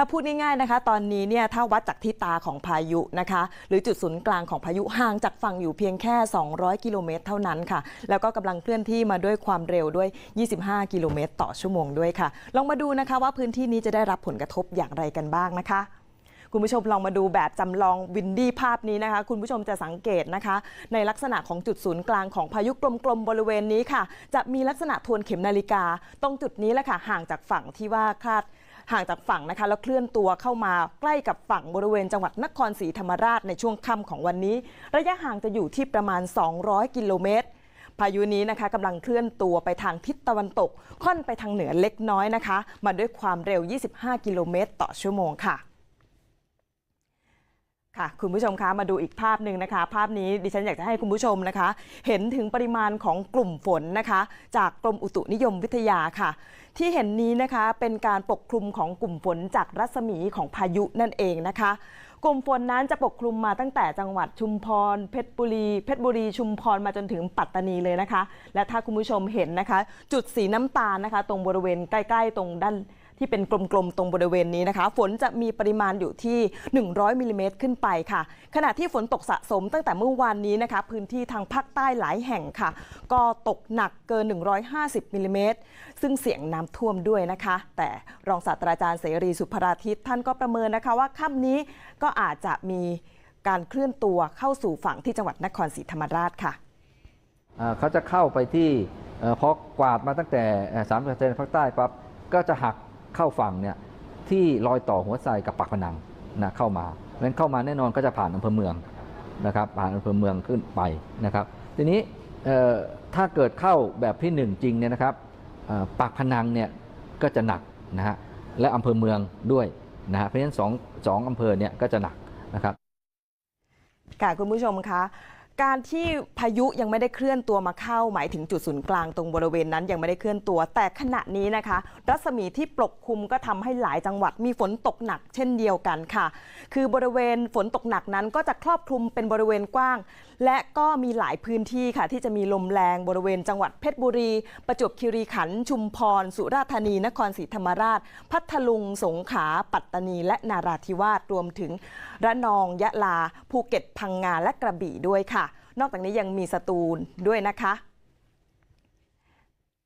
ถ้าพูดง่ายๆนะคะตอนนี้เนี่ยถ้าวัดจากที่ตาของพายุนะคะหรือจุดศูนย์กลางของพายุห่างจากฝั่งอยู่เพียงแค่200กิโลเมตรเท่านั้นค่ะแล้วก็กำลังเคลื่อนที่มาด้วยความเร็วด้วย25กิโลเมตรต่อชั่วโมงด้วยค่ะลองมาดูนะคะว่าพื้นที่นี้จะได้รับผลกระทบอย่างไรกันบ้างนะคะคุณผู้ชมลองมาดูแบบจำลองวินดี้ภาพนี้นะคะคุณผู้ชมจะสังเกตนะคะในลักษณะของจุดศูนย์กลางของพายุกลมๆบริเวณนี้ค่ะจะมีลักษณะทวนเข็มนาฬิกาตรงจุดนี้แหละค่ะห่างจากฝั่งที่ว่าคาดห่างจากฝั่งนะคะแล้วเคลื่อนตัวเข้ามาใกล้กับฝั่งบริเวณจังหวัดนครศรีธรรมราชในช่วงค่ำของวันนี้ระยะห่างจะอยู่ที่ประมาณ200กิโลเมตรพายุนี้นะคะกำลังเคลื่อนตัวไปทางทิศตะวันตกค่อนไปทางเหนือเล็กน้อยนะคะมาด้วยความเร็ว25กิโลเมตรต่อชั่วโมงค่ะคุณผู้ชมคะมาดูอีกภาพหนึ่งนะคะภาพนี้ดิฉันอยากจะให้คุณผู้ชมนะคะเห็นถึงปริมาณของกลุ่มฝนนะคะจากกรมอุตุนิยมวิทยาค่ะที่เห็นนี้นะคะเป็นการปกคลุมของกลุ่มฝนจากรัศมีของพายุนั่นเองนะคะกลุ่มฝนนั้นจะปกคลุมมาตั้งแต่จังหวัดชุมพรเพชรบุรีชุมพรมาจนถึงปัตตานีเลยนะคะและถ้าคุณผู้ชมเห็นนะคะจุดสีน้ำตาลนะคะตรงบริเวณใกล้ๆตรงด้านที่เป็นกลมๆตรงบริเวณนี้นะคะฝนจะมีปริมาณอยู่ที่100มิลลิเมตรขึ้นไปค่ะขณะที่ฝนตกสะสมตั้งแต่เมื่อวานนี้นะคะพื้นที่ทางภาคใต้หลายแห่งค่ะก็ตกหนักเกิน150มิลลิเมตรซึ่งเสี่ยงน้ำท่วมด้วยนะคะแต่รองศาสตราจารย์เสรีสุภราทิตท่านก็ประเมินนะคะว่าค่ำนี้ก็อาจจะมีการเคลื่อนตัวเข้าสู่ฝั่งที่จังหวัดนครศรีธรรมราชค่ะเขาจะเข้าไปที่พอกวาดมาตั้งแต่3%ภาคใต้ปั๊บก็จะหักเข้าฝั่งเนี่ยที่รอยต่อหัวไซกับปากพนังนะเข้ามาเพราะฉะนั้นเข้ามาแน่นอนก็จะผ่านอำเภอเมืองนะครับผ่านอำเภอเมืองขึ้นไปนะครับทีนี้ถ้าเกิดเข้าแบบที่1จริงเนี่ยนะครับปากพนังเนี่ยก็จะหนักนะฮะและอำเภอเมืองด้วยนะฮะเพราะฉะนั้นสองอำเภอเนี่ยก็จะหนักนะครับค่ะคุณผู้ชมคะการที่พายุยังไม่ได้เคลื่อนตัวมาเข้าหมายถึงจุดศูนย์กลางตรงบริเวณนั้นยังไม่ได้เคลื่อนตัวแต่ขณะนี้นะคะรัศมีที่ปกคลุมก็ทำให้หลายจังหวัดมีฝนตกหนักเช่นเดียวกันค่ะคือบริเวณฝนตกหนักนั้นก็จะครอบคลุมเป็นบริเวณกว้างและก็มีหลายพื้นที่ค่ะที่จะมีลมแรงบริเวณจังหวัดเพชรบุรีประจวบคีรีขันธ์ชุมพรสุราษฎร์ธานีนครศรีธรรมราชพัทลุงสงขลาปัตตานีและนาราธิวาสรวมถึงระนองยะลาภูเก็ตพังงาและกระบี่ด้วยค่ะนอกจากนี้ยังมีสตูลด้วยนะคะ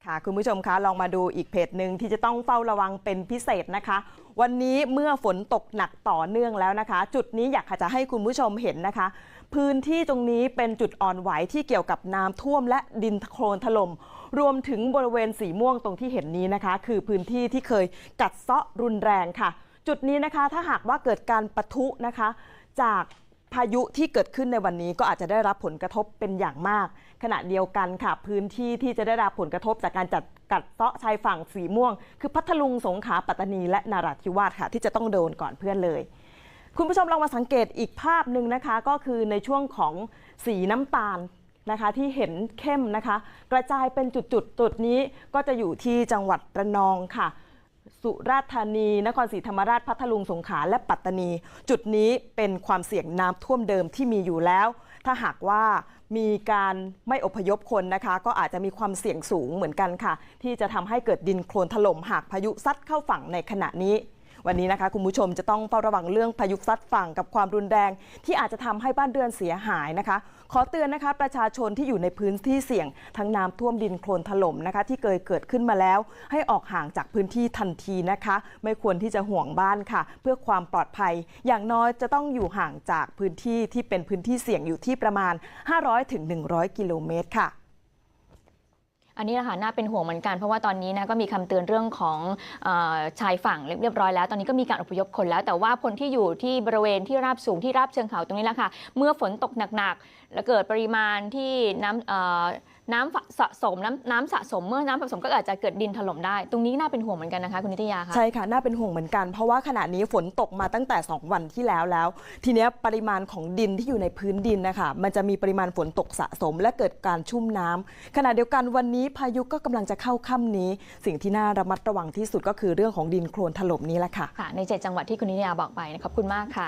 ค่ะคุณผู้ชมคะลองมาดูอีกเพจหนึ่งที่จะต้องเฝ้าระวังเป็นพิเศษนะคะวันนี้เมื่อฝนตกหนักต่อเนื่องแล้วนะคะจุดนี้อยากจะให้คุณผู้ชมเห็นนะคะพื้นที่ตรงนี้เป็นจุดอ่อนไหวที่เกี่ยวกับน้ำท่วมและดินโคลนถล่มรวมถึงบริเวณสีม่วงตรงที่เห็นนี้นะคะคือพื้นที่ที่เคยกัดเซาะรุนแรงค่ะจุดนี้นะคะถ้าหากว่าเกิดการปะทุนะคะจากพายุที่เกิดขึ้นในวันนี้ก็อาจจะได้รับผลกระทบเป็นอย่างมากขณะเดียวกันค่ะพื้นที่ที่จะได้รับผลกระทบจากการกัดเซาะชายฝั่งสีม่วงคือพัทลุงสงขลาปัตตานีและนราธิวาสค่ะที่จะต้องโดนก่อนเพื่อนเลยคุณผู้ชมลองมาสังเกตอีกภาพหนึ่งนะคะก็คือในช่วงของสีน้ำตาลนะคะที่เห็นเข้มนะคะกระจายเป็นจุดนี้ก็จะอยู่ที่จังหวัดระนองค่ะสุราษฎร์ธานีนครศรีธรรมราชพัทลุงสงขลาและปัตตานีจุดนี้เป็นความเสี่ยงน้ำท่วมเดิมที่มีอยู่แล้วถ้าหากว่ามีการไม่อพยพคนนะคะก็อาจจะมีความเสี่ยงสูงเหมือนกันค่ะที่จะทำให้เกิดดินโคลนถล่มหากพายุซัดเข้าฝั่งในขณะนี้วันนี้นะคะคุณผู้ชมจะต้องเฝ้าระวังเรื่องพายุซัดฝั่งกับความรุนแรงที่อาจจะทำให้บ้านเรือนเสียหายนะคะขอเตือนนะคะประชาชนที่อยู่ในพื้นที่เสี่ยงทั้งน้ำท่วมดินโคลนถล่มนะคะที่เคยเกิดขึ้นมาแล้วให้ออกห่างจากพื้นที่ทันทีนะคะไม่ควรที่จะห่วงบ้านค่ะเพื่อความปลอดภัยอย่างน้อยจะต้องอยู่ห่างจากพื้นที่ที่เป็นพื้นที่เสี่ยงอยู่ที่ประมาณ500-100กิโลเมตรค่ะอันนี้นะคะน่าเป็นห่วงเหมือนกันเพราะว่าตอนนี้นะก็มีคำเตือนเรื่องของชายฝั่งเรียบร้อยแล้วตอนนี้ก็มีการอพยพคนแล้วแต่ว่าคนที่อยู่ที่บริเวณที่ราบสูงที่ราบเชิงเขาตรงนี้แหละค่ะเมื่อฝนตกหนักๆและเกิดปริมาณที่น้ำสะสมเมื่อน้ำสะสมก็อาจจะเกิดดินถล่มได้ตรงนี้น่าเป็นห่วงเหมือนกันนะคะคุณนิตยาค่ะใช่ค่ะน่าเป็นห่วงเหมือนกันเพราะว่าขณะนี้ฝนตกมาตั้งแต่2วันที่แล้วทีนี้ปริมาณของดินที่อยู่ในพื้นดินนะคะมันจะมีปริมาณฝนตกสะสมและเกิดการชุ่มน้ำขณะเดียวกันวันนี้พายุก็กำลังจะเข้าค่ำนี้สิ่งที่น่าระมัดระวังที่สุดก็คือเรื่องของดินโคลนถล่มนี้แหละค่ะใน7จังหวัดที่คุณนิตยาบอกไปขอบคุณมากค่ะ